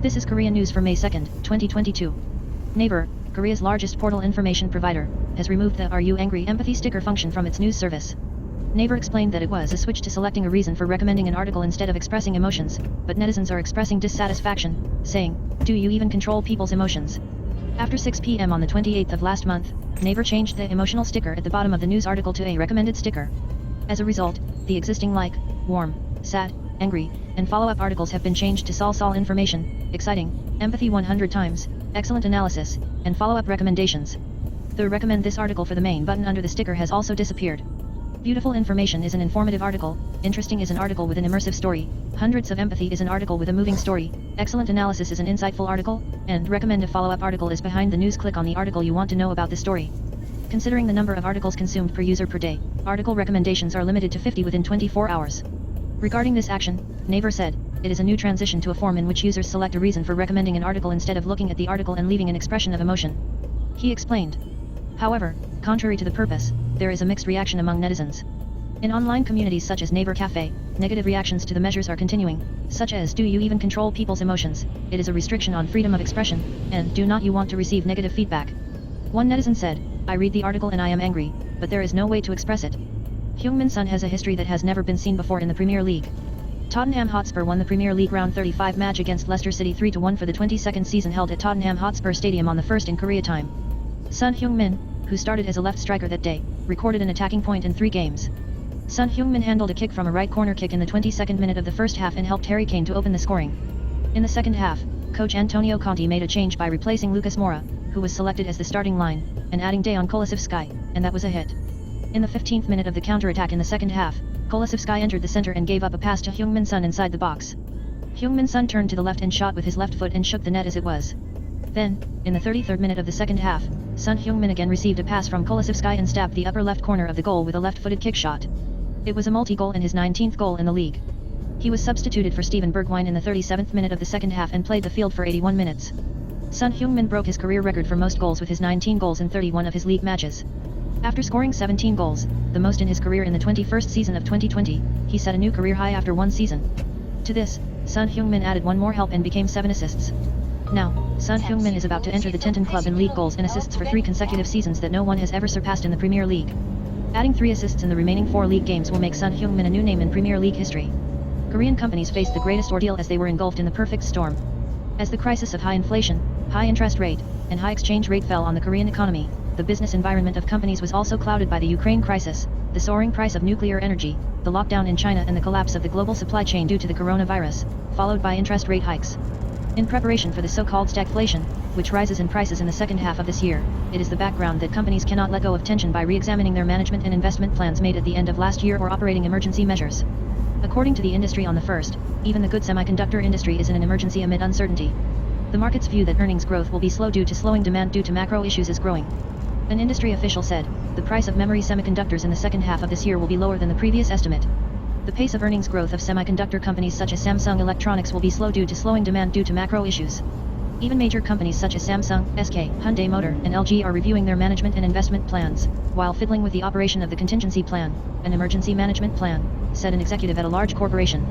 This is Korea News for May 2, 2022. Naver, Korea's largest portal information provider, has removed the "Are you angry" empathy sticker function from its news service. Naver explained that it was a switch to selecting a reason for recommending an article instead of expressing emotions, but netizens are expressing dissatisfaction, saying, "Do you even control people's emotions?" After 6 p.m. on the 28th of last month, Naver changed the emotional sticker at the bottom of the news article to a recommended sticker. As a result, the existing like, warm, sad, angry, and follow-up articles have been changed to sol information, exciting, empathy 100 times, excellent analysis, and follow-up recommendations. The recommend this article for the main button under the sticker has also disappeared. Beautiful information is an informative article, interesting is an article with an immersive story, hundreds of empathy is an article with a moving story, excellent analysis is an insightful article, and recommend a follow-up article is behind the news. Click on the article you want to know about the story. Considering the number of articles consumed per user per day, article recommendations are limited to 50 within 24 hours. Regarding this action, Naver said, it is a new transition to a form in which users select a reason for recommending an article instead of looking at the article and leaving an expression of emotion. He explained. However, contrary to the purpose, there is a mixed reaction among netizens. In online communities such as Naver Cafe, negative reactions to the measures are continuing, such as "Do you even control people's emotions? It is a restriction on freedom of expression," and "Do not you want to receive negative feedback?" One netizen said, "I read the article and I am angry, but there is no way to express it." Heung-min Son has a history that has never been seen before in the Premier League. Tottenham Hotspur won the Premier League Round 35 match against Leicester City 3-1 for the 22nd season held at Tottenham Hotspur Stadium on the 1st in Korea time. Son Heung-min, who started as a left striker that day, recorded an attacking point in 3 games. Son Heung-min handled a kick from a right corner kick in the 22nd minute of the first half and helped Harry Kane to open the scoring. In the second half, coach Antonio Conte made a change by replacing Lucas Moura, who was selected as the starting line, and adding Daeon Kulusevski, and that was a hit. In the 15th minute of the counter-attack in the second half, Kulusevski entered the center and gave up a pass to Heung-min Son inside the box. Heung-min Son turned to the left and shot with his left foot and shook the net as it was. Then, in the 33rd minute of the second half, Son Heung-min again received a pass from Kulusevski and stabbed the upper left corner of the goal with a left-footed kick shot. It was a multi-goal and his 19th goal in the league. He was substituted for Steven Bergwijn in the 37th minute of the second half and played the field for 81 minutes. Son Heung-min broke his career record for most goals with his 19 goals in 31 of his league matches. After scoring 17 goals, the most in his career in the 21st season of 2020, he set a new career high after one season. To this, Son Heung-min added one more help and became 7 assists. Now, Son Heung-min is about to enter the Tenton Club in league goals and assists for 3 consecutive seasons that no one has ever surpassed in the Premier League. Adding 3 assists in the remaining 4 league games will make Son Heung-min a new name in Premier League history. Korean companies faced the greatest ordeal as they were engulfed in the perfect storm. As the crisis of high inflation, high interest rate, and high exchange rate fell on the Korean economy, the business environment of companies was also clouded by the Ukraine crisis, the soaring price of nuclear energy, the lockdown in China and the collapse of the global supply chain due to the coronavirus, followed by interest rate hikes. In preparation for the so-called stagflation, which rises in prices in the second half of this year, it is the background that companies cannot let go of tension by re-examining their management and investment plans made at the end of last year or operating emergency measures. According to the industry on the 1st, even the good semiconductor industry is in an emergency amid uncertainty. The market's view that earnings growth will be slow due to slowing demand due to macro issues is growing. An industry official said, the price of memory semiconductors in the second half of this year will be lower than the previous estimate. The pace of earnings growth of semiconductor companies such as Samsung Electronics will be slow due to slowing demand due to macro issues. Even major companies such as Samsung, SK, Hyundai Motor, and LG are reviewing their management and investment plans, while fiddling with the operation of the contingency plan, an emergency management plan, said an executive at a large corporation.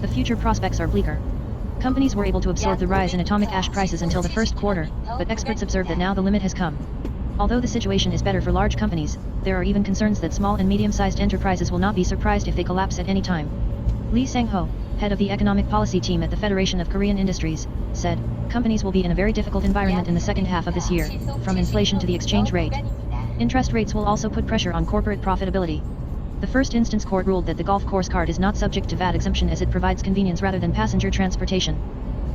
The future prospects are bleaker. Companies were able to absorb the rise in atomic ash prices until the first quarter, but experts observe that now the limit has come. Although the situation is better for large companies, there are even concerns that small and medium-sized enterprises will not be surprised if they collapse at any time. Lee Sang-ho, head of the economic policy team at the Federation of Korean Industries, said, companies will be in a very difficult environment in the second half of this year, from inflation to the exchange rate. Interest rates will also put pressure on corporate profitability. The first instance court ruled that the golf course card is not subject to VAT exemption as it provides convenience rather than passenger transportation.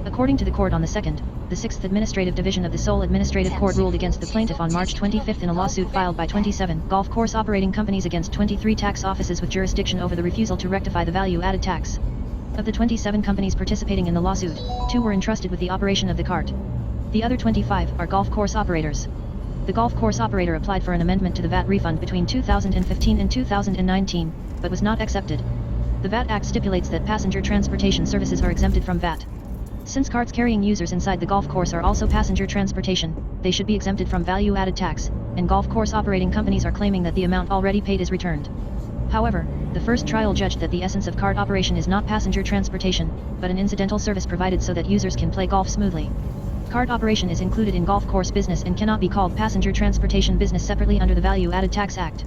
According to the court on the 2nd, the 6th Administrative Division of the Seoul Administrative Court ruled against the plaintiff on March 25 in a lawsuit filed by 27 golf course operating companies against 23 tax offices with jurisdiction over the refusal to rectify the value-added tax. Of the 27 companies participating in the lawsuit, 2 were entrusted with the operation of the cart. The other 25 are golf course operators. The golf course operator applied for an amendment to the VAT refund between 2015 and 2019, but was not accepted. The VAT Act stipulates that passenger transportation services are exempted from VAT. Since carts carrying users inside the golf course are also passenger transportation, they should be exempted from value-added tax, and golf course operating companies are claiming that the amount already paid is returned. However, the first trial judged that the essence of cart operation is not passenger transportation, but an incidental service provided so that users can play golf smoothly. Cart operation is included in golf course business and cannot be called passenger transportation business separately under the Value Added Tax Act.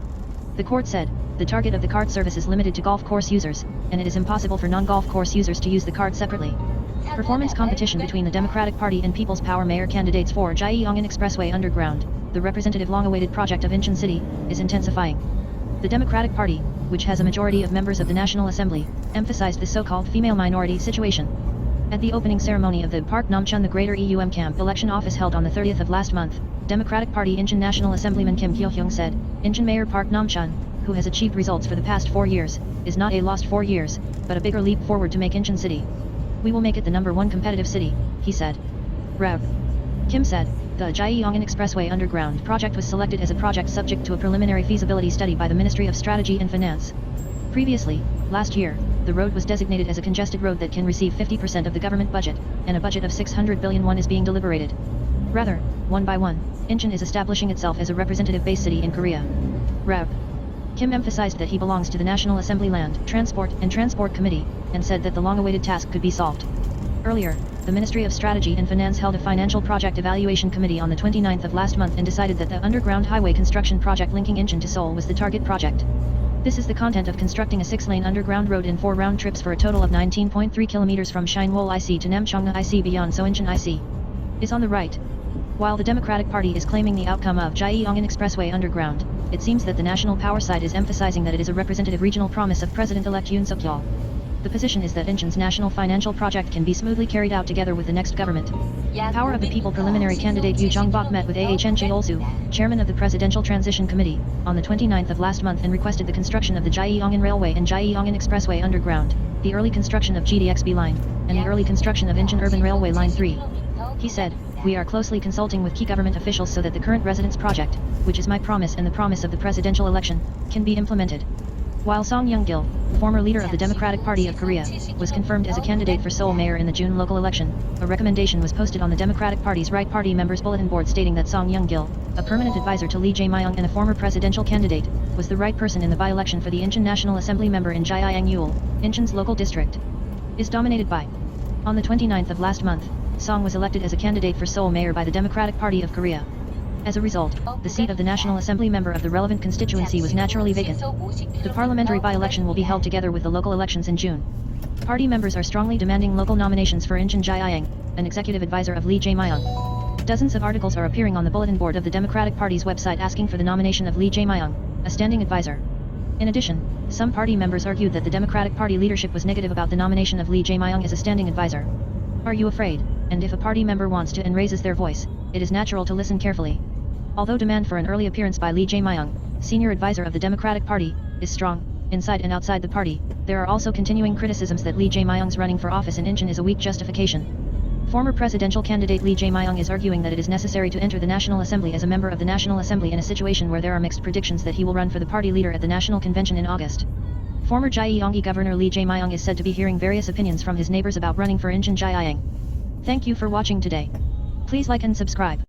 The court said, the target of the cart service is limited to golf course users, and it is impossible for non-golf course users to use the cart separately. Performance competition between the Democratic Party and People's Power mayor candidates for Jae-myung Expressway Underground, the representative long-awaited project of Incheon City, is intensifying. The Democratic Party, which has a majority of members of the National Assembly, emphasized the so-called female minority situation. At the opening ceremony of the Park Nam-chun the Greater EUM Camp election office held on the 30th of last month, Democratic Party Incheon National Assemblyman Kim Kyo-hyung said, Incheon Mayor Park Nam-chun, who has achieved results for the past 4 years, is not a lost 4 years, but a bigger leap forward to make Incheon City. We will make it the #1 competitive city, he said. Rev. Kim said, the Jae-myung Expressway Underground project was selected as a project subject to a preliminary feasibility study by the Ministry of Strategy and Finance. Previously, last year, the road was designated as a congested road that can receive 50% of the government budget, and a budget of 600 billion won is being deliberated. Rather, one by one, Incheon is establishing itself as a representative base city in Korea. Rev. Kim emphasized that he belongs to the National Assembly Land, Transport, and Transport Committee, and said that the long-awaited task could be solved. Earlier, the Ministry of Strategy and Finance held a financial project evaluation committee on the 29th of last month and decided that the underground highway construction project linking Incheon to Seoul was the target project. This is the content of constructing a 6-lane underground road in 4 round trips for a total of 19.3 kilometers from Shinwol IC to Namcheong IC beyond Soincheon IC. Is on the right. While the Democratic Party is claiming the outcome of Jae-myung Expressway Underground, it seems that the national power side is emphasizing that it is a representative regional promise of President-elect Yun Seok-yeol. The position is that Incheon's national financial project can be smoothly carried out together with the next government. Power of the People preliminary candidate Yoo Jong-bok met with Ahn Jae-olsu, chairman of the Presidential Transition Committee, on the 29th of last month and requested the construction of the Jae-myung Railway and Jae-myung Expressway Underground, the early construction of GDXB Line, and the early construction of Incheon Urban Railway Line 3. He said, we are closely consulting with key government officials so that the current residence project, which is my promise and the promise of the presidential election, can be implemented. While Song Young-gil, former leader of the Democratic Party of Korea, was confirmed as a candidate for Seoul mayor in the June local election, a recommendation was posted on the Democratic Party's Right Party members' bulletin board stating that Song Young-gil, a permanent advisor to Lee Jae-myung and a former presidential candidate, was the right person in the by-election for the Incheon National Assembly member in Jae-myung, Incheon's local district. Is dominated by. On the 29th of last month, Song was elected as a candidate for Seoul mayor by the Democratic Party of Korea. As a result, the seat of the National Assembly member of the relevant constituency was naturally vacant. The parliamentary by-election will be held together with the local elections in June. Party members are strongly demanding local nominations for Incheon Jae-myung, an executive advisor of Lee Jae-myung. Dozens of articles are appearing on the bulletin board of the Democratic Party's website asking for the nomination of Lee Jae-myung, a standing advisor. In addition, some party members argued that the Democratic Party leadership was negative about the nomination of Lee Jae-myung as a standing advisor. Are you afraid? And if a party member wants to and raises their voice, it is natural to listen carefully. Although demand for an early appearance by Lee Jae-myung, senior advisor of the Democratic Party, is strong, inside and outside the party, there are also continuing criticisms that Lee Jae-myung's running for office in Incheon is a weak justification. Former presidential candidate Lee Jae-myung is arguing that it is necessary to enter the National Assembly as a member of the National Assembly in a situation where there are mixed predictions that he will run for the party leader at the National Convention in August. Former Jae-myung Governor Lee Jae-myung is said to be hearing various opinions from his neighbors about running for Incheon Jae-myung. Thank you for watching today. Please like and subscribe.